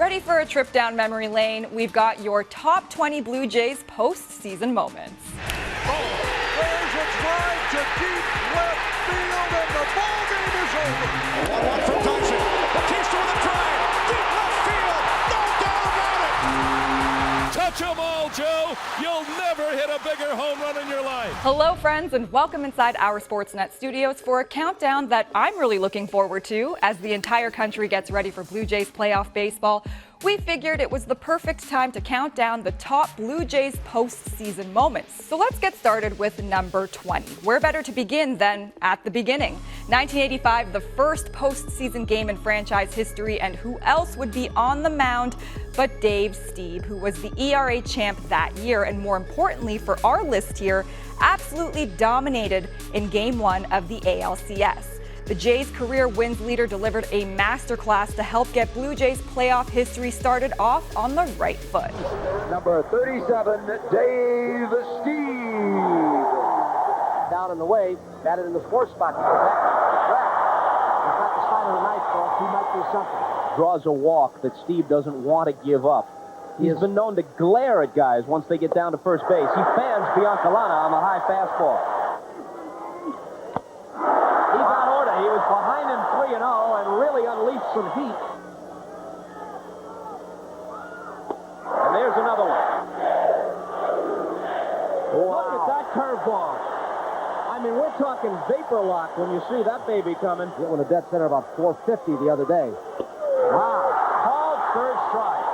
Ready for a trip down memory lane? We've got your top 20 Blue Jays postseason moments. There's a drive to deep left field, and the ball game is over. 1-1 from Tyson. Batista with a drive. Deep left field. No doubt about it. Touch 'em all, Joe. You'll never hit a bigger home run in your life. Hello, friends, and welcome inside our Sportsnet studios for a countdown that I'm really looking forward to as the entire country gets ready for Blue Jays playoff baseball. We figured it was the perfect time to count down the top Blue Jays postseason moments. So let's get started with number 20. Where better to begin than at the beginning? 1985, the first postseason game in franchise history, and who else would be on the mound but Dave Stieb, who was the ERA champ that year, and more importantly for our list here, absolutely dominated in Game 1 of the ALCS. The Jays' career wins leader delivered a masterclass to help get Blue Jays playoff history started off on the right foot. Number 37, Dave Stieb. Down in the way, batted in the fourth spot. Back. It's not the sign of the night, folks. He might do something. Draws a walk that Stieb doesn't want to give up. He's been known to glare at guys once they get down to first base. He fans Biancalana on the high fastball. He got order. He was behind him 3-0 and really unleashed some heat. And there's another one. Wow. Look at that curveball. I mean, we're talking vapor lock when you see that baby coming. Hit one to dead center about 450 the other day. Wow. Called third strike.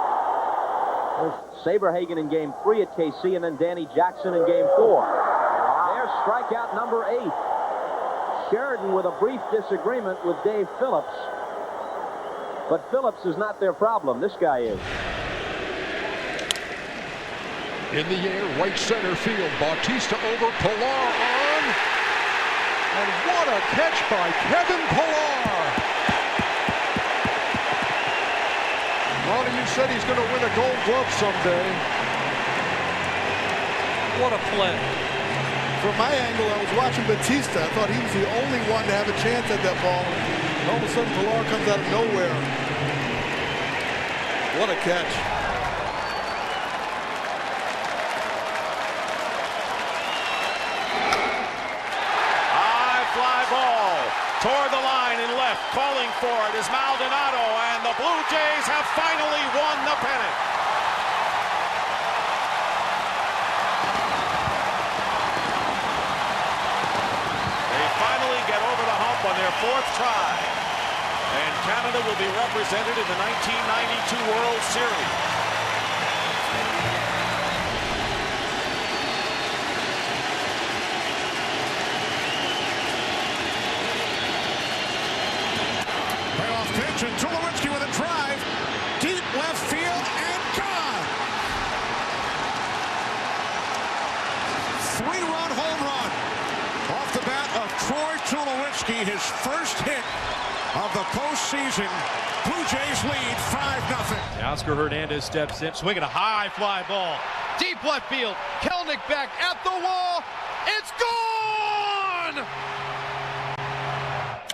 There's Saberhagen in Game 3 at KC, and then Danny Jackson in Game 4. Wow. There's strikeout number 8. Sheridan with a brief disagreement with Dave Phillips. But Phillips is not their problem. This guy is. In the air, right center field. Bautista over, Pilar on. And what a catch by Kevin Pilar. Ronnie, you said he's going to win a Gold Glove someday. What a play. From my angle, I was watching Batista. I thought he was the only one to have a chance at that ball. And all of a sudden, Pilar comes out of nowhere. What a catch. High fly ball toward the line and left. Calling for it is Maldonado, and the Blue Jays have finally won the pennant. On their fourth try, and Canada will be represented in the 1992 World Series. Payoff pitch, and Tulowitzki with a drive, deep left field, and gone. 3-run home run off the bat of Troy Tulowitzki, his first hit of the postseason. Blue Jays lead 5-0. Oscar Hernandez steps in, swinging a high fly ball. Deep left field. Kelnick back at the wall. It's gone!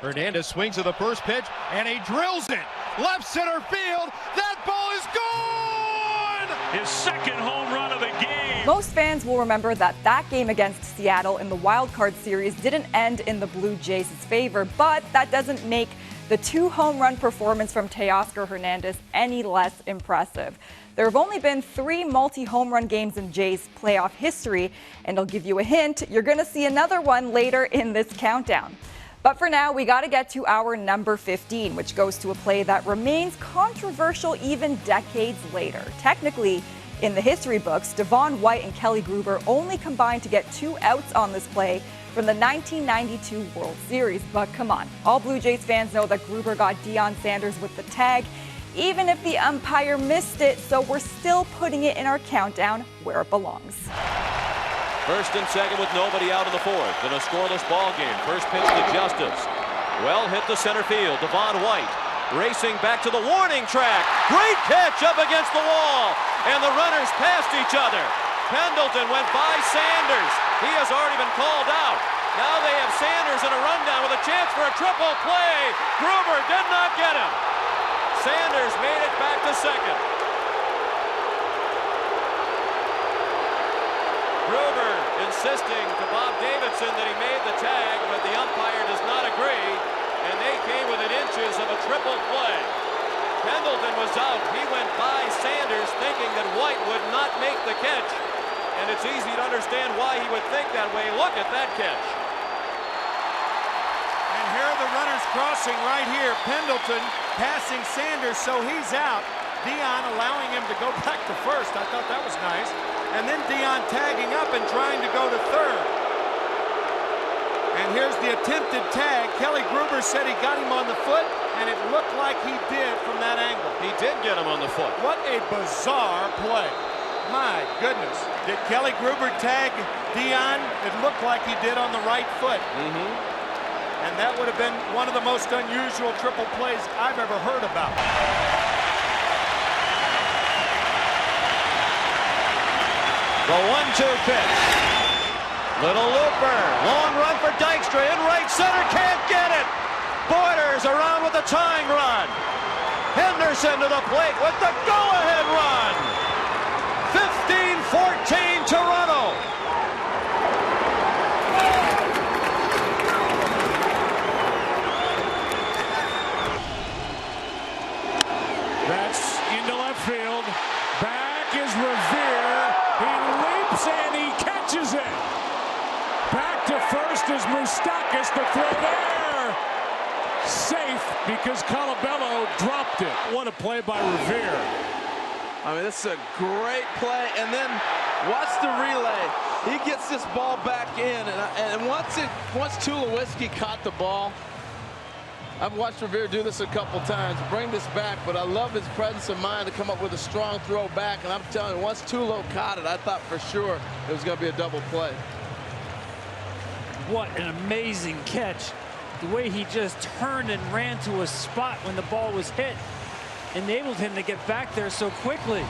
Hernandez swings at the first pitch, and he drills it. Left center field. That ball is gone! His second home run of the game. Most fans will remember that game against Seattle in the wild card series didn't end in the Blue Jays' favor, but that doesn't make the 2 home run performance from Teoscar Hernandez any less impressive. There have only been 3 multi-home run games in Jays playoff history, and I'll give you a hint, you're going to see another one later in this countdown. But for now, we got to get to our number 15, which goes to a play that remains controversial even decades later. Technically, in the history books, Devon White and Kelly Gruber only combined to get 2 outs on this play from the 1992 World Series. But come on, all Blue Jays fans know that Gruber got Deion Sanders with the tag, even if the umpire missed it, so we're still putting it in our countdown where it belongs. First and second with nobody out in the fourth. In a scoreless ball game. First pitch to Justice. Well hit to center field. Devon White racing back to the warning track. Great catch up against the wall. And the runners passed each other. Pendleton went by Sanders. He has already been called out. Now they have Sanders in a rundown with a chance for a triple play. Gruber did not get him. Sanders made it back to second. Gruber insisting to Bob Davidson that he made the tag, but the umpire does not agree, and they came within inches of a triple play. Pendleton was out. He went by Sanders thinking that White would not make the catch, and it's easy to understand why he would think that way. Look at that catch. And here are the runners crossing right here. Pendleton passing Sanders, so he's out. Dion allowing him to go back to first. I thought that was nice. And then Dion tagging up and trying to go to third. And here's the attempted tag. Kelly Gruber said he got him on the foot, and it looked like he did from that angle. He did get him on the foot. What a bizarre play. My goodness. Did Kelly Gruber tag Dion? It looked like he did on the right foot. And that would have been one of the most unusual triple plays I've ever heard about. The 1-2 pitch. Little looper. Long run for Dykstra in right center. Can't get it. Borders around with the tying run. Henderson to the plate with the go-ahead run. 15-14 Toronto. That's into left field. Back is Revere. He leaps and he catches it. Back to first is Moustakas. The throw there. Safe because Colabello dropped it. What a play by Revere. I mean, this is a great play. And then watch the relay. He gets this ball back in. And once Tulowitzki caught the ball, I've watched Revere do this a couple times, bring this back, but I love his presence of mind to come up with a strong throw back. And I'm telling you, once Tulo caught it, I thought for sure it was going to be a double play. What an amazing catch. The way he just turned and ran to a spot when the ball was hit enabled him to get back there so quickly.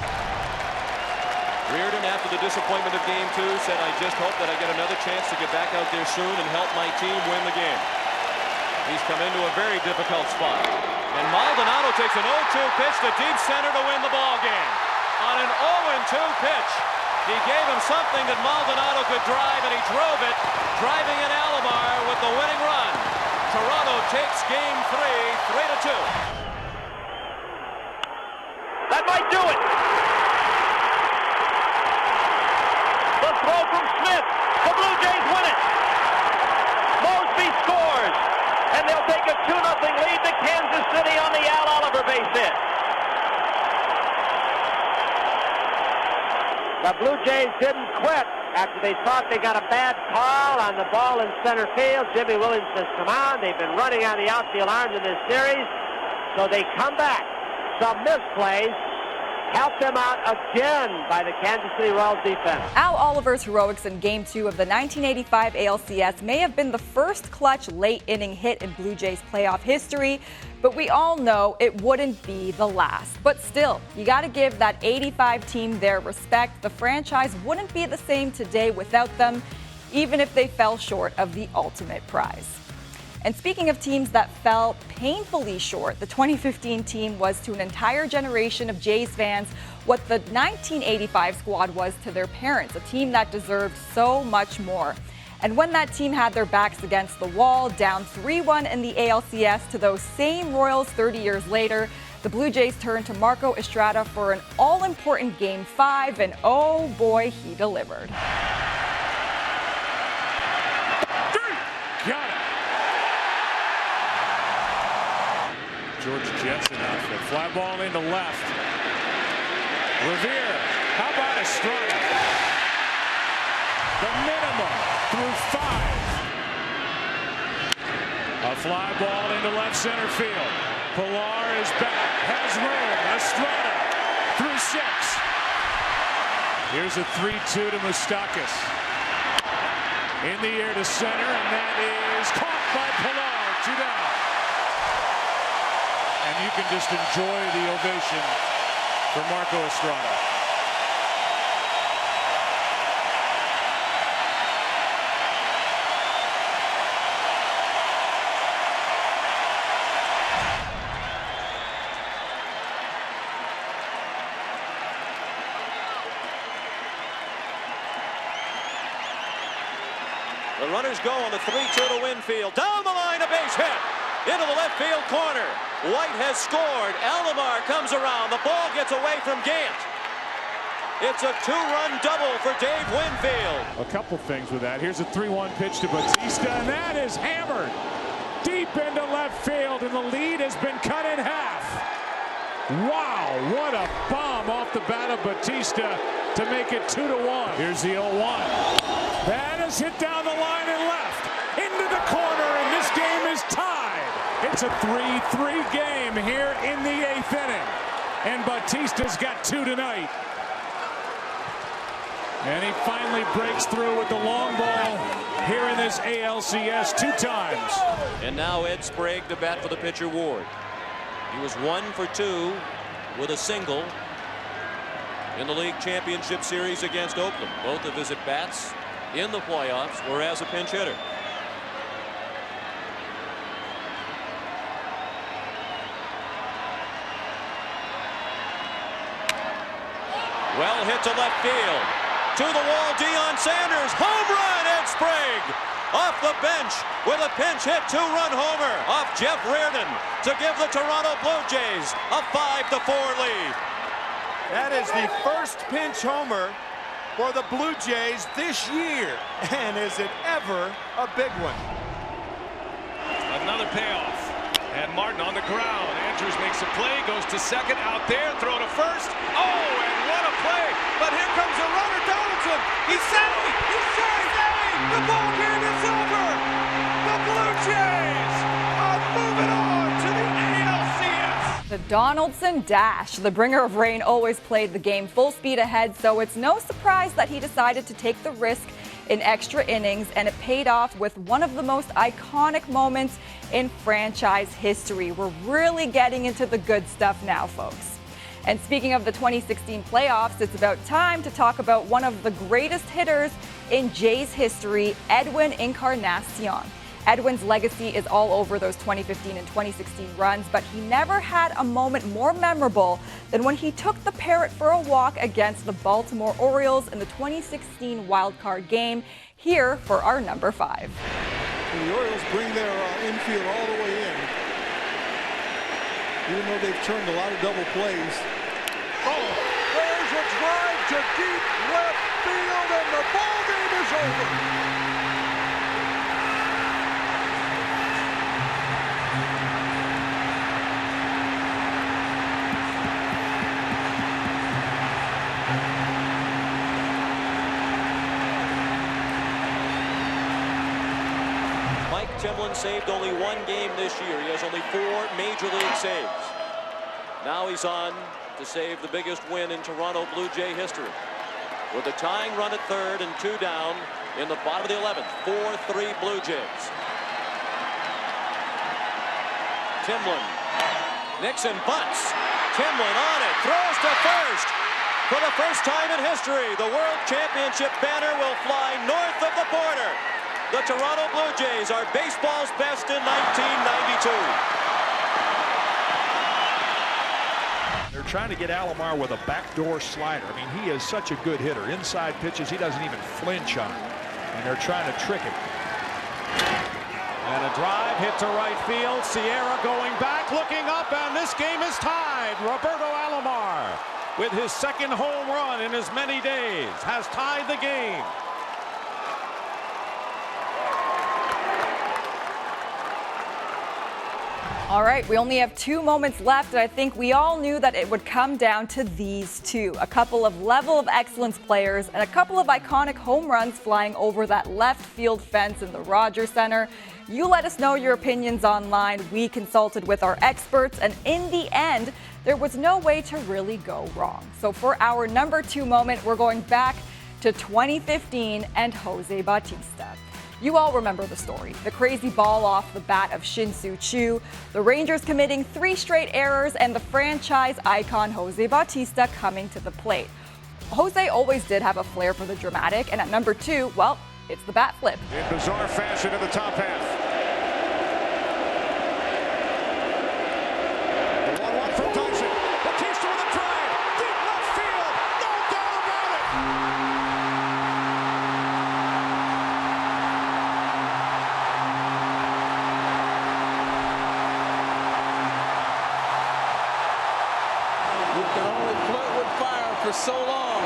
Reardon, after the disappointment of Game 2, said, "I just hope that I get another chance to get back out there soon and help my team win the game." He's come into a very difficult spot. And Maldonado takes an 0-2 pitch to deep center to win the ball game. On an 0-2 pitch, he gave him something that Maldonado could drive, and he drove it, driving in Alomar with the winning run. Toronto takes Game 3, 3-2. That might do it. The throw from Smith. The Blue Jays win it. Mosby scores. And they'll take a 2-0 lead to Kansas City on the Al Oliver base hit. The Blue Jays didn't quit after they thought they got a bad call on the ball in center field. Jimmy Williams has come on. They've been running on the outfield arms in this series. So they come back. Some misplays helped them out again by the Kansas City Royals defense. Al Oliver's heroics in Game 2 of the 1985 ALCS may have been the first clutch late-inning hit in Blue Jays playoff history, but we all know it wouldn't be the last. But still, you got to give that 85 team their respect. The franchise wouldn't be the same today without them, even if they fell short of the ultimate prize. And speaking of teams that fell painfully short, the 2015 team was to an entire generation of Jays fans what the 1985 squad was to their parents, a team that deserved so much more. And when that team had their backs against the wall, down 3-1 in the ALCS to those same Royals 30 years later, the Blue Jays turned to Marco Estrada for an all-important Game 5, and oh boy, he delivered. Got it. George Jetson out for fly ball into left. Revere, how about Estrada? The minimum through 5. A fly ball into left center field. Pilar is back, has room. Estrada through 6. Here's a 3-2 to Moustakas. In the air to center, and that is caught by Pilar. 2 down. And you can just enjoy the ovation for Marco Estrada. The runners go on the 3-2 to Winfield. Down the line, a base hit. Into the left field corner. White has scored. Alomar comes around. The ball gets away from Gant. It's a 2-run double for Dave Winfield. A couple things with that. Here's a 3-1 pitch to Batista, and that is hammered deep into left field, and the lead has been cut in half. Wow, what a bomb off the bat of Batista to make it 2-1. Here's the 0-1. That is hit down the line and left into the corner, and this game is tied. It's a 3-3 game here in the 8th inning, and Batista's got 2 tonight. And he finally breaks through with the long ball here in this ALCS 2 times. And now Ed Sprague to bat for the pitcher Ward. He was 1 for 2 with a single in the league championship series against Oakland. Both of his at-bats in the playoffs were as a pinch hitter. Well hit to left field. To the wall, Deion Sanders. Home run, Ed Sprague. Off the bench with a pinch hit 2-run homer off Jeff Reardon to give the Toronto Blue Jays a 5-4 lead. That is the first pinch homer for the Blue Jays this year. And is it ever a big one? Another payoff. And Martin on the ground. Andrews makes a play, goes to second, out there, throw to first. Oh, and what a play. But here comes a runner, Donaldson. He's saved. He's saved. The ball game is over. The Blue Jays are moving on to the ALCS. The Donaldson dash. The bringer of rain always played the game full speed ahead, so it's no surprise that he decided to take the risk in extra innings, and it paid off with one of the most iconic moments in franchise history. We're really getting into the good stuff now, folks. And speaking of the 2016 playoffs, it's about time to talk about one of the greatest hitters in Jays history, Edwin Encarnacion. Edwin's legacy is all over those 2015 and 2016 runs, but he never had a moment more memorable than when he took the Parrot for a walk against the Baltimore Orioles in the 2016 wildcard game. Here for our number 5. The Orioles bring their infield all the way in, even though they've turned a lot of double plays. Oh, there's a drive to deep left field, and the ball game is over. Timlin saved only 1 game this year. He has only 4 major league saves. Now he's on to save the biggest win in Toronto Blue Jay history. With a tying run at third and 2 down in the bottom of the 11th. 4-3 Blue Jays. Timlin. Nixon bunts. Timlin on it. Throws to first. For the first time in history, the World Championship banner will fly north of the border. The Toronto Blue Jays are baseball's best in 1992. They're trying to get Alomar with a backdoor slider. I mean, he is such a good hitter. Inside pitches, he doesn't even flinch on. And they're trying to trick him. And a drive hit to right field. Sierra going back, looking up, and this game is tied. Roberto Alomar, with his second home run in as many days, has tied the game. All right, we only have 2 moments left, and I think we all knew that it would come down to these 2. A couple of level of excellence players and a couple of iconic home runs flying over that left field fence in the Rogers Center. You let us know your opinions online. We consulted with our experts, and in the end, there was no way to really go wrong. So for our number 2 moment, we're going back to 2015 and Jose Bautista. You all remember the story. The crazy ball off the bat of Shin-Soo Choo, the Rangers committing 3 straight errors, and the franchise icon Jose Bautista coming to the plate. Jose always did have a flair for the dramatic, and at number 2, well, it's the bat flip. In bizarre fashion in the top half. The 1-1 from Tyson. Bautista with a drive. Deep left field. No doubt about it. can only flirt with fire for so long.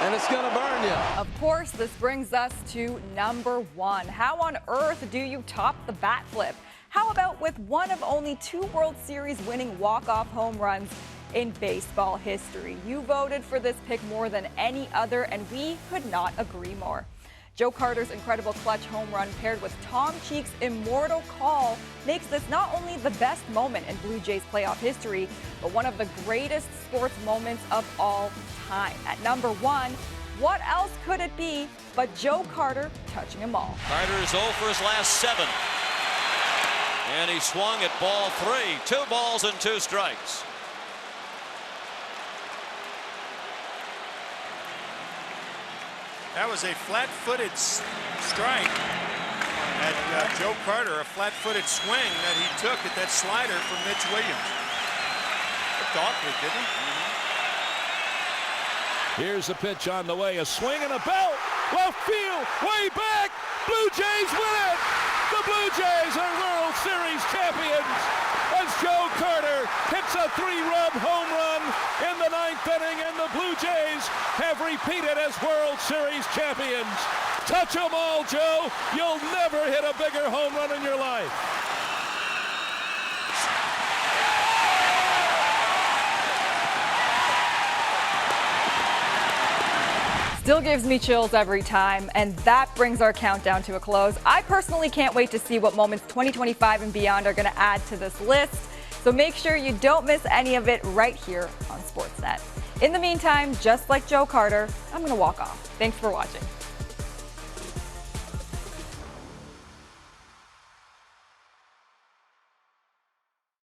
And it's going to burn you. Of course, this brings us to number 1. How on earth do you top the bat flip? How about with one of only 2 World Series winning walk-off home runs in baseball history? You voted for this pick more than any other, and we could not agree more. Joe Carter's incredible clutch home run paired with Tom Cheek's immortal call makes this not only the best moment in Blue Jays playoff history, but one of the greatest sports moments of all time. At number 1, what else could it be but Joe Carter touching them all? Carter is 0 for his last 7. And he swung at ball 3. 2 balls and 2 strikes. That was a flat-footed strike at Joe Carter, a flat-footed swing that he took at that slider from Mitch Williams. Looked awkward, didn't he? Here's a pitch on the way, a swing and a belt. Left field, way back. Blue Jays win it. The Blue Jays are World Series champions as Joe Carter hits a 3-run home run in the 9th inning, and the Blue Jays have repeated as World Series champions. Touch 'em all, Joe. You'll never hit a bigger home run in your life. Still gives me chills every time, and that brings our countdown to a close. I personally can't wait to see what moments 2025 and beyond are going to add to this list, so make sure you don't miss any of it right here on Sportsnet. In the meantime, just like Joe Carter, I'm going to walk off. Thanks for watching.